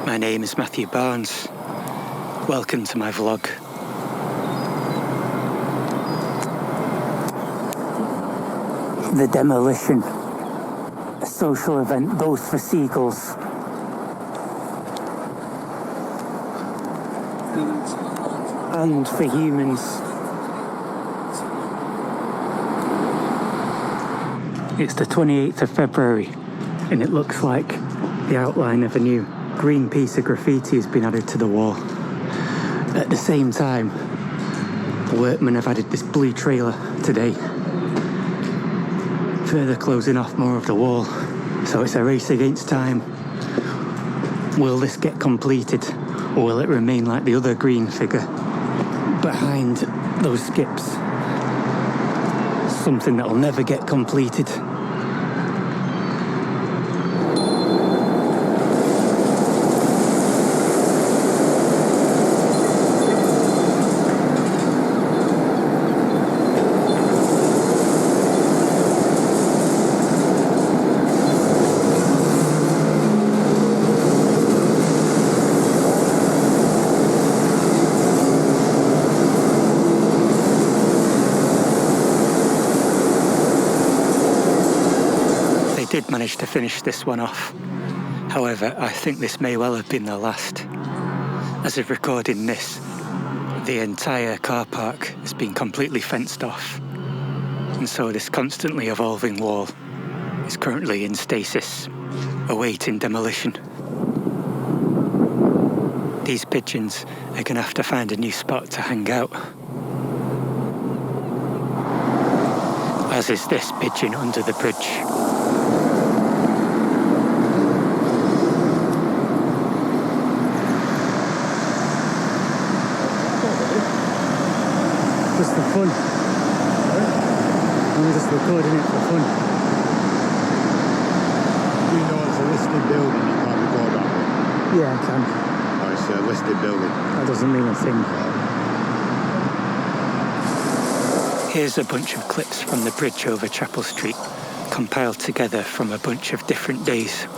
My name is Matthew Barnes. Welcome to my vlog. The Demolition, a social event both for seagulls and for humans. It's the 28th of February and it looks like the outline of a new green piece of graffiti has been added to the wall. At the same time, the workmen have added this blue trailer today, further closing off more of the wall. So it's a race against time. Will this get completed, or will it remain like the other green figure behind those skips? Something that will never get completed. Did manage to finish this one off. However, I think this may well have been the last. As of recording this, the entire car park has been completely fenced off, and so this constantly evolving wall is currently in stasis, awaiting demolition. These pigeons are going to have to find a new spot to hang out, as is this pigeon under the bridge. Just for fun. I'm just recording it for fun. You know it's a listed building, you can't record that one? Yeah, I can. Oh, it's a listed building. That doesn't mean a thing. Here's a bunch of clips from the bridge over Chapel Street, compiled together from a bunch of different days.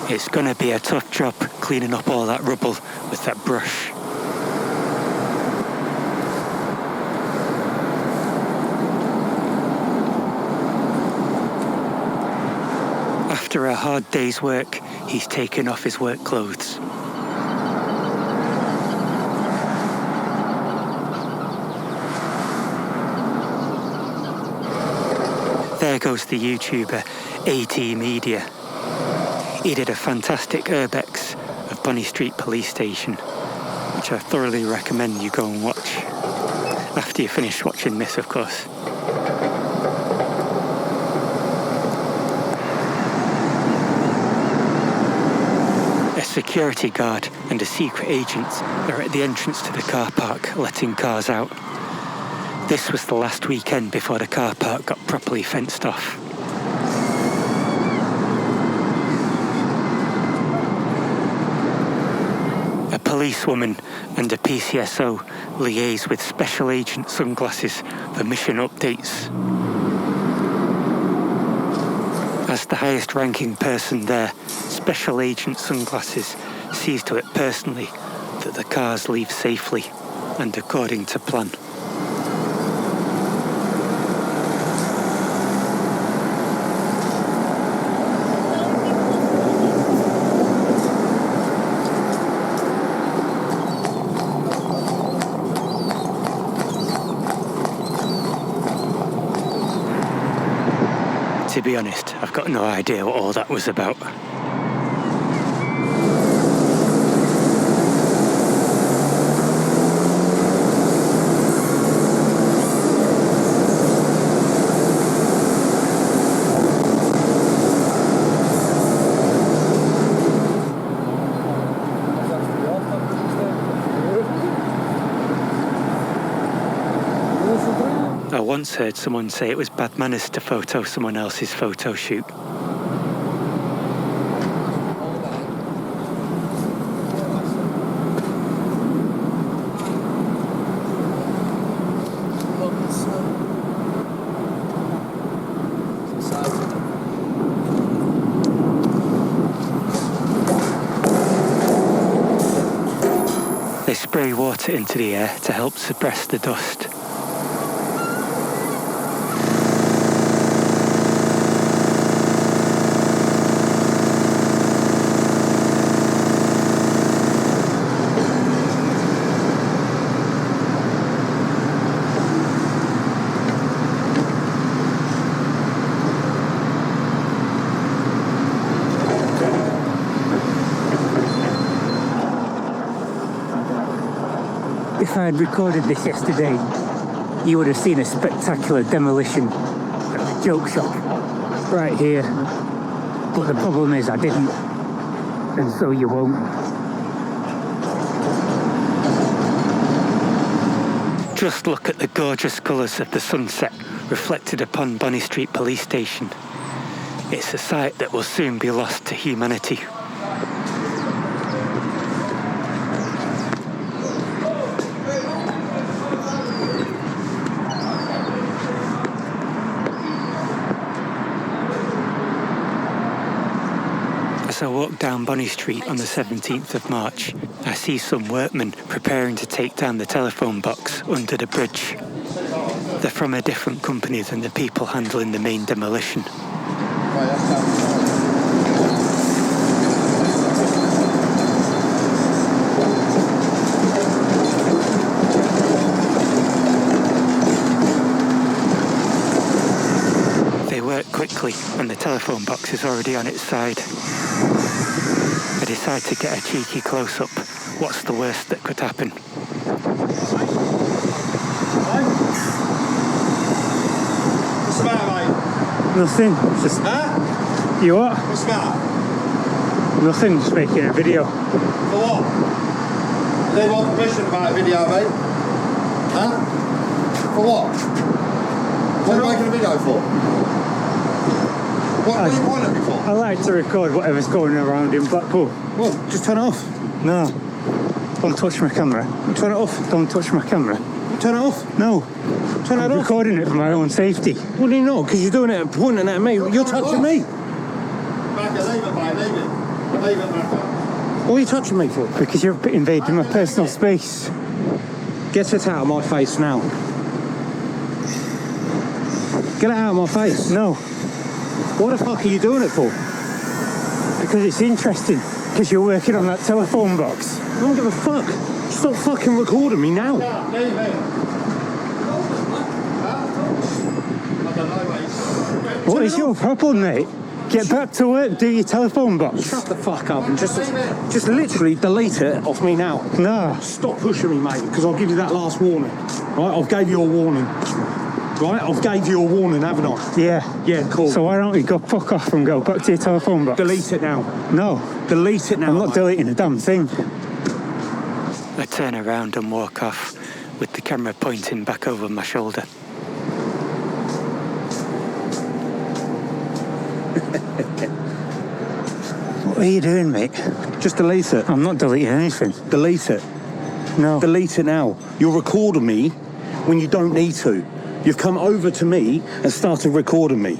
It's going to be a tough job cleaning up all that rubble with that brush. After a hard day's work, he's taken off his work clothes. There goes the YouTuber AT Media. He did a fantastic urbex of Bonny Street police station, which I thoroughly recommend you go and watch. After you finish watching this, of course. A security guard and a secret agent are at the entrance to the car park letting cars out. This was the last weekend before the car park got properly fenced off. A policewoman and a PCSO liaise with special agent sunglasses for mission updates. As the highest ranking person there, Special Agent Sunglasses sees to it personally that the cars leave safely and according to plan. To be honest, I've got no idea what all that was about. I once heard someone say it was bad manners to photo someone else's photo shoot. They spray water into the air to help suppress the dust. If I had recorded this yesterday, you would have seen a spectacular demolition at the joke shop right here. But the problem is I didn't, and so you won't. Just look at the gorgeous colours of the sunset reflected upon Bonny Street police station. It's a sight that will soon be lost to humanity. As I walk down Bonny Street on the 17th of March, I see some workmen preparing to take down the telephone box under the bridge. They're from a different company than the people handling the main demolition. They work quickly and the telephone box is already on its side. I decide to get a cheeky close-up. What's the worst that could happen? What's the matter, mate? Nothing. Just... Huh? You what? What's the matter? Nothing, just making a video. For what? They want permission about a video, mate. Huh? For what? What are you making a video for? What are you wanting me for? I like to record whatever's going around in Blackpool. Well, just turn it off. No. Don't touch my camera. Turn it off. Don't touch my camera. Turn it off. No. Turn it I'm off. recording it for my own safety. Well, you're not, because you're doing it and pointing at me. You're touching me. Back it, leave it, mate, leave it. Leave it, back up. What are you touching me for? Because you're invading my personal space. Get it out of my face now. Get it out of my face. No. What the fuck are you doing it for? Because it's interesting. Because you're working on that telephone box. I don't give a fuck. Stop fucking recording me now. Yeah, leave it. I don't know, mate. What is your problem, mate? Get back to work, do your telephone box. Shut the fuck up and just literally delete it off me now. No. Stop pushing me, mate, because I'll give you that last warning. Right, I've gave you a warning. Right, I've gave you a warning, haven't I? Yeah. Yeah, cool. So why don't you go fuck off and go back to your telephone box? Delete it now. No. Delete it now. I'm not mate. deleting a damn thing. I turn around and walk off with the camera pointing back over my shoulder. What are you doing, mate? Just delete it. I'm not deleting anything. Delete it. No. Delete it now. You're recording me when you don't need to. You've come over to me and started recording me.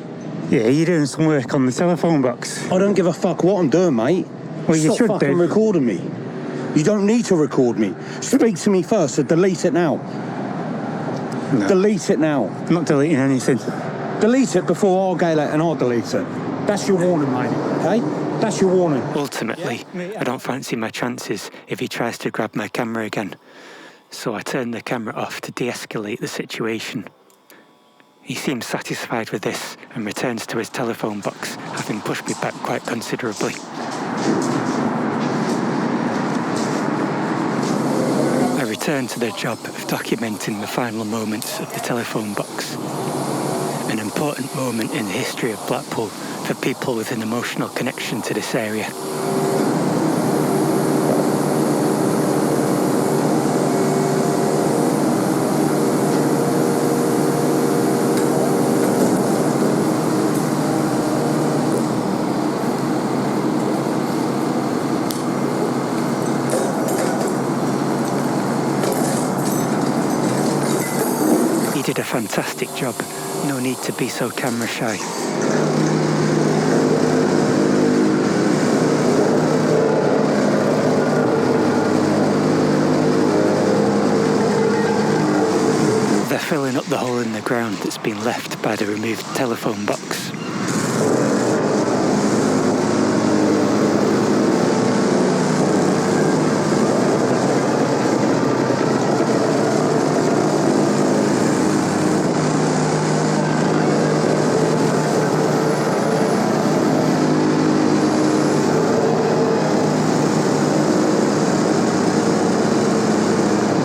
Yeah, you're doing some work on the telephone box. I don't give a fuck what I'm doing, mate. Well, you Stop should fucking do. recording me. You don't need to record me. Speak to me first, so delete it now. No. Delete it now. I'm not deleting anything. Delete it before I'll go and I'll delete it. That's your warning, mate. Okay? That's your warning. Ultimately, I don't fancy my chances if he tries to grab my camera again. So I turn the camera off to de-escalate the situation. He seems satisfied with this and returns to his telephone box, having pushed me back quite considerably. I return to the job of documenting the final moments of the telephone box. An important moment in the history of Blackpool for people with an emotional connection to this area. He did a fantastic job. No need to be so camera shy. They're filling up the hole in the ground that's been left by the removed telephone box.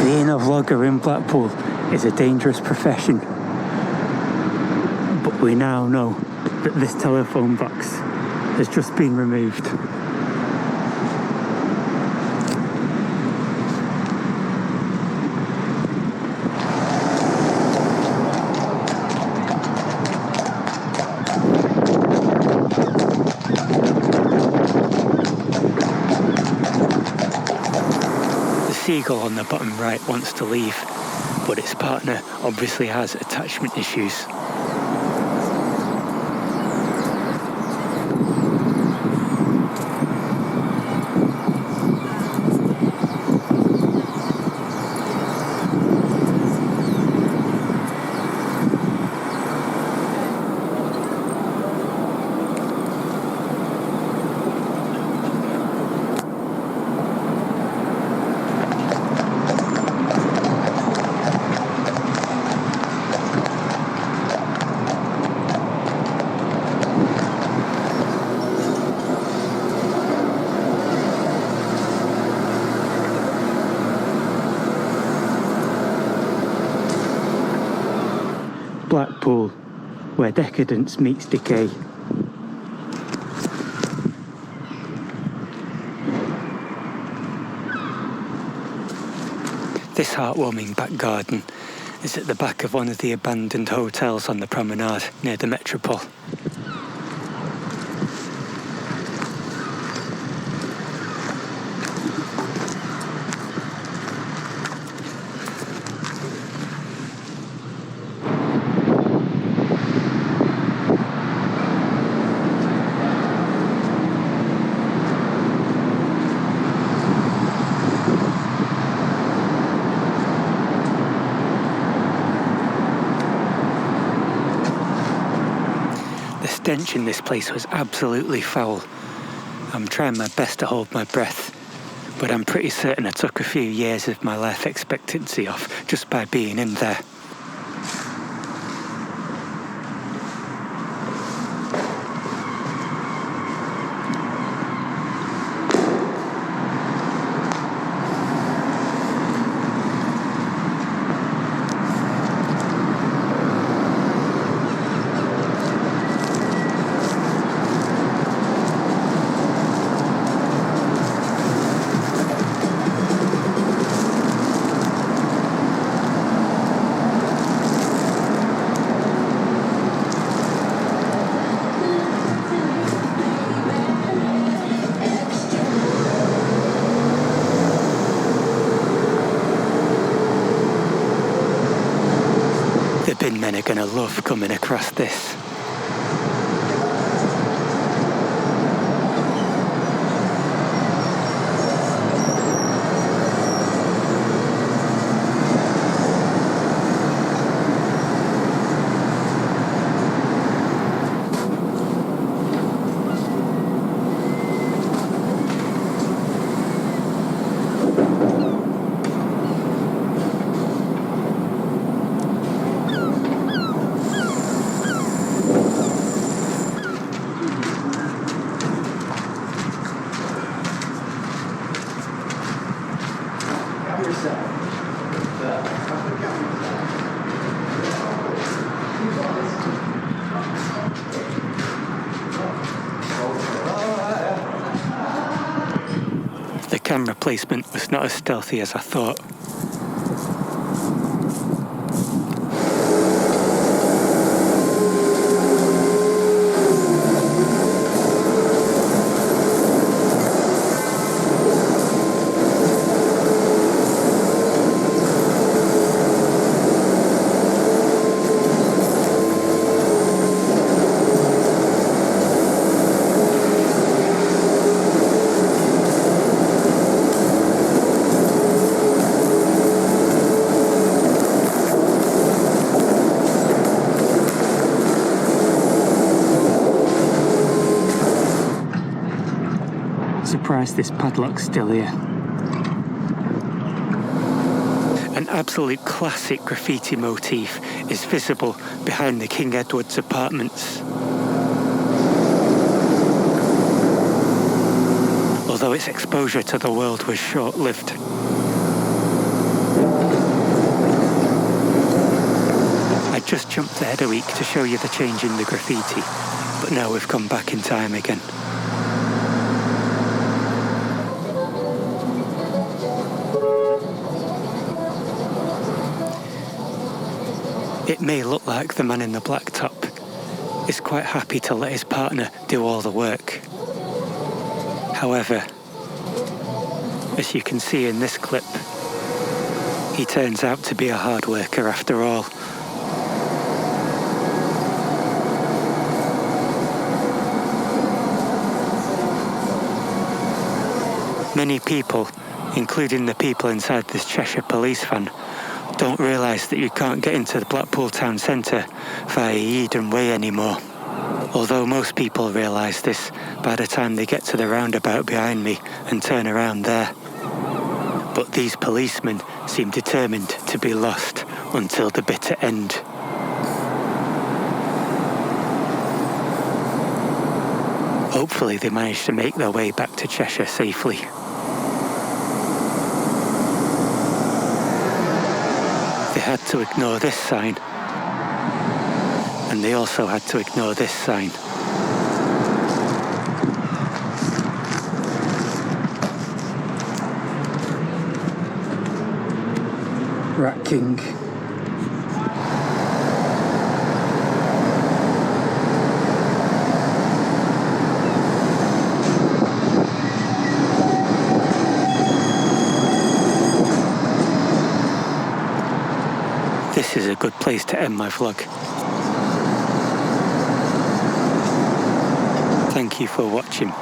Being a vlogger in Blackpool is a dangerous profession, but we now know that this telephone box has just been removed. The Seagull on the bottom right wants to leave, but its partner obviously has attachment issues. Blackpool, where decadence meets decay. This heartwarming back garden is at the back of one of the abandoned hotels on the promenade near the Metropole. The stench in this place was absolutely foul. I'm trying my best to hold my breath, but I'm pretty certain I took a few years of my life expectancy off just by being in there. The bin men are going to love coming across this. camera placement was not as stealthy as I thought. Surprised this padlock's still here. An absolute classic graffiti motif is visible behind the King Edward's apartments. Although its exposure to the world was short-lived. I just jumped ahead a week to show you the change in the graffiti, but now we've come back in time again. It may look like the man in the black top is quite happy to let his partner do all the work. However, as you can see in this clip, he turns out to be a hard worker after all. Many people, including the people inside this Cheshire police van, don't realise that you can't get into the Blackpool town centre via Eden Way anymore. Although most people realise this by the time they get to the roundabout behind me and turn around there. But these policemen seem determined to be lost until the bitter end. Hopefully they manage to make their way back to Cheshire safely. They had to ignore this sign, and they also had to ignore this sign. Rat King. This is a good place to end my vlog. Thank you for watching.